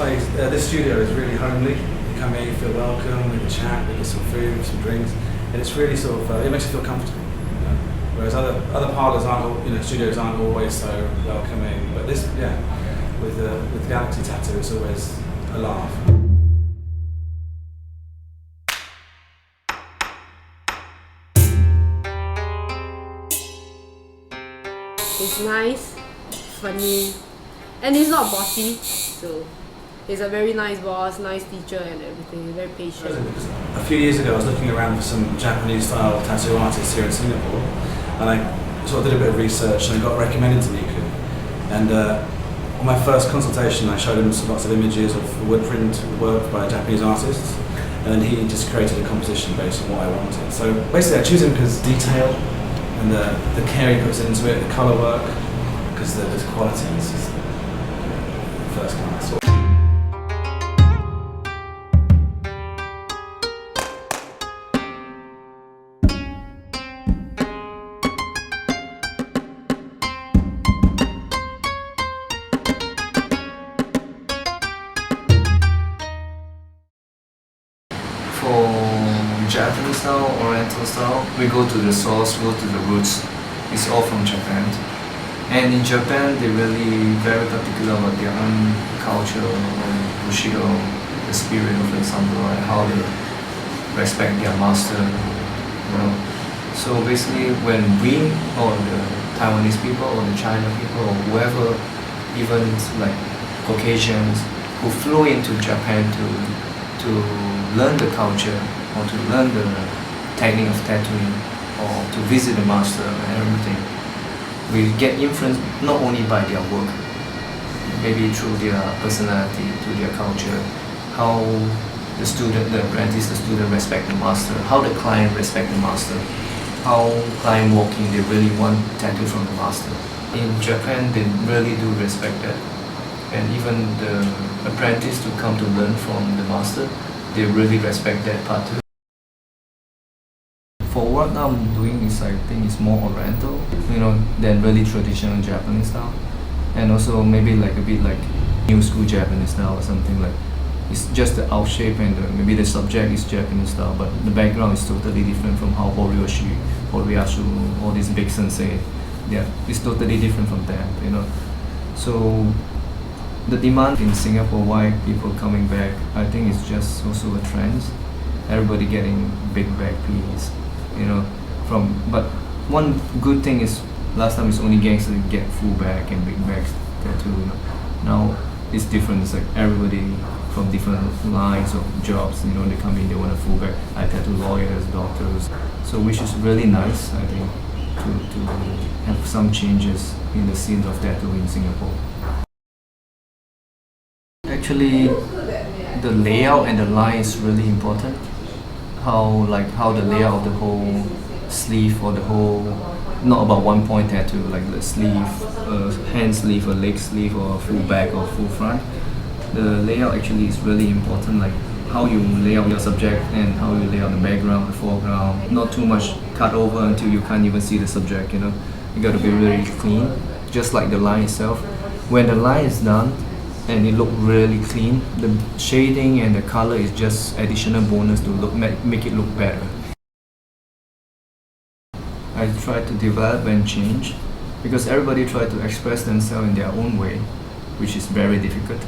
this studio is really homely. You come here, you feel welcome, we can chat, we get some food, some drinks, and it's really sort of, it makes you feel comfortable. You know? Whereas other parlours aren't, studios aren't always so welcoming. But this, with Galaxy Tattoo, it's always a laugh. It's nice, funny, and he's not bossy, so he's a very nice boss, nice teacher and everything, very patient. A few years ago I was looking around for some Japanese style tattoo artists here in Singapore, and I sort of did a bit of research and got recommended to Niccku. And on my first consultation I showed him lots of images of wood print work by Japanese artists, and then he just created a composition based on what I wanted. So basically I choose him because detail and the care he puts into it, the colour work, because the quality is just first class. For Japanese style, Oriental style, we go to the source, go to the roots. It's all from Japan. And in Japan, they're really very particular about their own culture, Bushido, the spirit of the samurai, how they respect their master. So basically, when we, or the Taiwanese people, or the China people, or whoever, even like Caucasians, who flew into Japan to learn the culture or to learn the technique of tattooing or to visit the master and everything, we get influenced not only by their work, maybe through their personality, through their culture, how the student, the apprentice, the student respect the master, how the client respect the master, how client walking, they really want tattoo from the master. In Japan, they really do respect that. And even the apprentice to come to learn from the master, they really respect that part too. For what I'm doing is, I think it's more Oriental, than really traditional Japanese style. And also maybe like a bit like new school Japanese style or something like. It's just the out shape and maybe the subject is Japanese style, but the background is totally different from how Horiyashu, all these big sensei, it's totally different from that, So the demand in Singapore, why people coming back, I think it's just also a trend. Everybody getting big back piece, but one good thing is last time it's only gangsters get full back and big back tattoo. Now it's different. It's like everybody from different lines of jobs. They come in, they want a full back. I tattoo lawyers, doctors. So which is really nice, I think, to have some changes in the scene of tattoo in Singapore. Actually, the layout and the line is really important. How the layout of the whole sleeve or the whole, not about one point tattoo, like the sleeve, hand sleeve, or leg sleeve, or full back or full front. The layout actually is really important, like how you lay out your subject and how you lay out the background, the foreground. Not too much cut over until you can't even see the subject. You got to be really clean, just like the line itself. When the line is done, and it look really clean, the shading and the color is just additional bonus to make it look better. I try to develop and change because everybody try to express themselves in their own way, which is very difficult.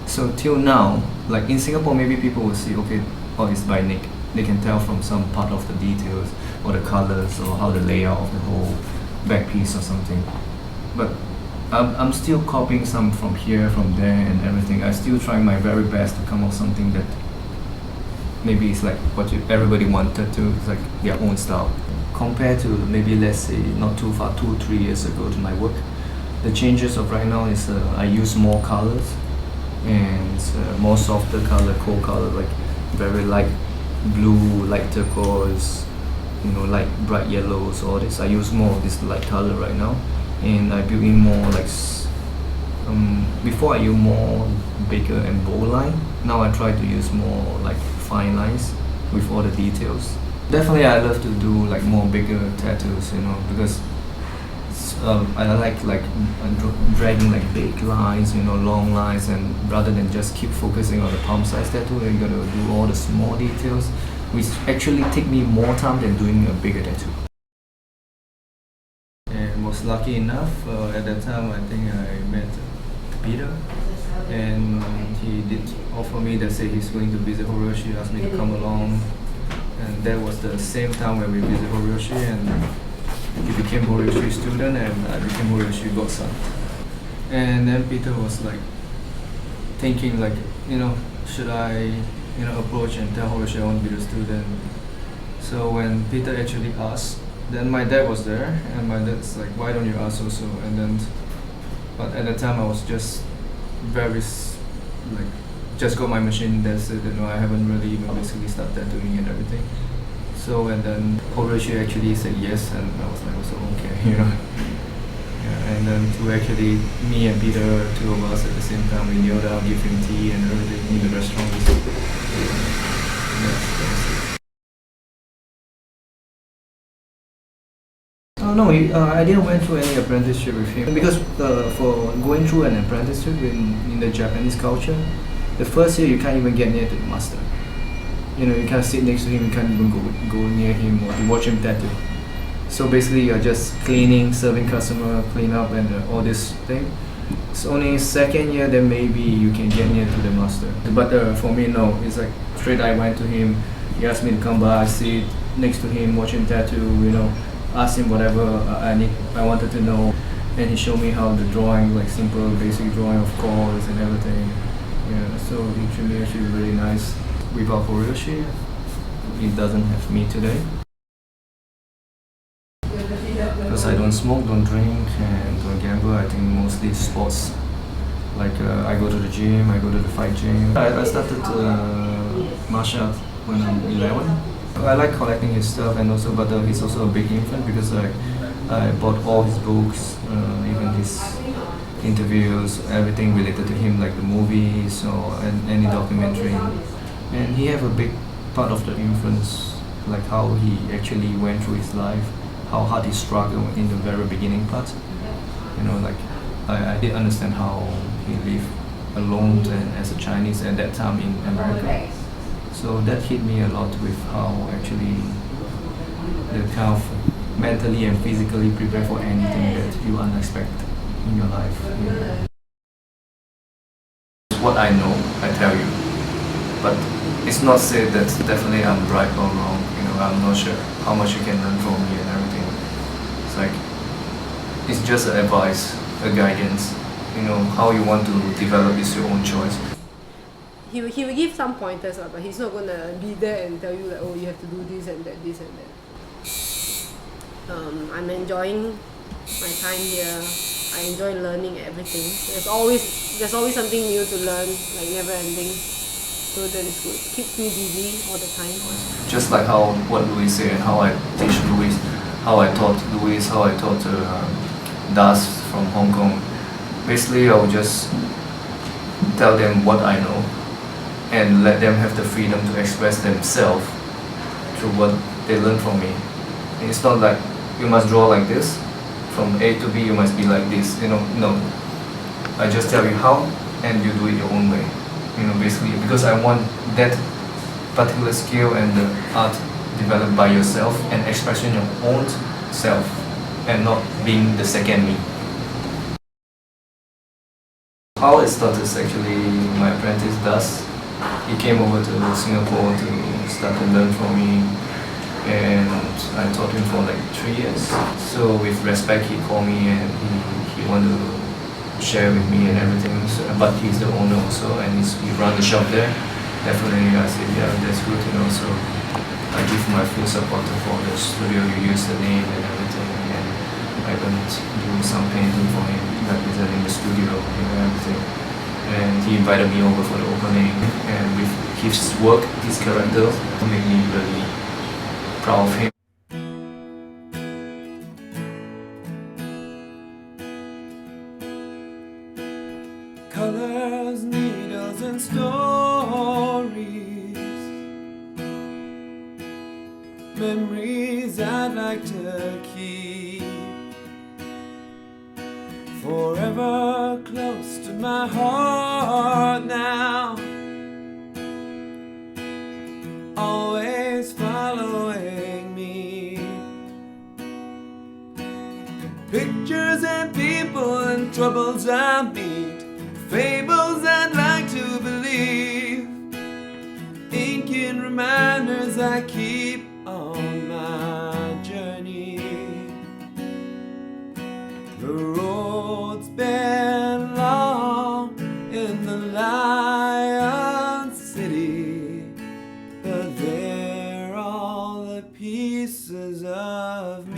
So till now, like in Singapore, maybe people will see, okay, it's by Nick. They can tell from some part of the details or the colors or how the layout of the whole back piece or something. But I'm still copying some from here, from there, and everything. I'm still trying my very best to come up with something that maybe it's like what everybody wanted to, it's like their own style. Compared to maybe, let's say, not too far, 2-3 years ago to my work, the changes of right now is I use more colors and more softer color, cold color, like very light blue, light turquoise, light bright yellows, all this. I use more of this light color right now. And I build in more like, before I use more bigger and bold line, now I try to use more like fine lines with all the details. Definitely I love to do like more bigger tattoos, because I like dragging like big lines, long lines, and rather than just keep focusing on the palm size tattoo, you gotta do all the small details, which actually take me more time than doing a bigger tattoo. And was lucky enough at that time. I think I met Peter, and he did offer me that say he's going to visit Horiyoshi, asked me to come along, and that was the same time when we visited Horiyoshi, and he became Horiyoshi's student, and I became Horiyoshi's godson. And then Peter was like thinking like, should I, approach and tell Horiyoshi I want to be the student. So when Peter actually asked, then my dad was there, and my dad's like, why don't you ask also? And then, but at the time I was just just got my machine. That's it. I haven't really even basically started doing it and everything. So and then Horiyoshi actually said yes, and I was like, also okay, Yeah, and then to actually me and Peter, two of us at the same time, we knelt down, give him tea and everything in the restaurant. That's it. Oh no, I didn't went through any apprenticeship with him because for going through an apprenticeship in the Japanese culture, the first year you can't even get near to the master. You can't sit next to him, you can't even go near him or to watch him tattoo. So basically you're just cleaning, serving customer, clean up and all this thing. It's only second year then maybe you can get near to the master. But for me no, it's like straight I went to him, he asked me to come by, sit next to him, watch him tattoo, ask him whatever I wanted to know, and he showed me how the drawing, like simple basic drawing of chords and everything. Yeah, so he treated me actually really nice. Without Horiyoshi, he doesn't have me today. Because I don't smoke, don't drink, and don't gamble. I think mostly sports. Like I go to the gym, I go to the fight gym. I started martial arts when I'm 11. I like collecting his stuff, and also, but he's also a big influence because I bought all his books, even his interviews, everything related to him, like the movies or any documentary. And he have a big part of the influence, like how he actually went through his life, how hard he struggled in the very beginning part. Like I did understand how he lived alone and as a Chinese at that time in America. So that hit me a lot with how actually the kind of mentally and physically prepare for anything that you unexpect in your life. What I know, I tell you. But it's not said that definitely I'm right or wrong. I'm not sure how much you can learn from me and everything. It's like, it's just an advice, a guidance. How you want to develop is your own choice. He will give some pointers, but he's not gonna be there and tell you like, oh, you have to do this and that, this and that. I'm enjoying my time here. I enjoy learning everything. There's always something new to learn, like never ending. So that is good. Keeps me busy all the time. Just like what Louis said and how I teach Louis, how I taught Louis, how I taught Das from Hong Kong. Basically, I would just tell them what I know and let them have the freedom to express themselves through what they learn from me. And it's not like you must draw like this, from A to B you must be like this. No. I just tell you how, and you do it your own way. Basically, because I want that particular skill and the art developed by yourself and expressing your own self and not being the second me. How it started is actually my apprentice Das. He came over to Singapore to start to learn from me, and I taught him for like 3 years. So with respect he called me and he wanted to share with me and everything, but he's the owner also and he runs the shop there. Definitely I said, yeah, that's good, so I give my full support for the studio. You use the name and everything, and I even do some painting for him representing the studio and everything. And he invited me over for the opening, and with his work, his character, made me really proud of him. Colors, needles and stories, memories I'd like to keep. forever close to my heart now, always following me. Pictures and people and troubles I meet, fables I'd like to believe, inking reminders I keep on my journey. The road's been long in the Lion City, but they're all the pieces of me.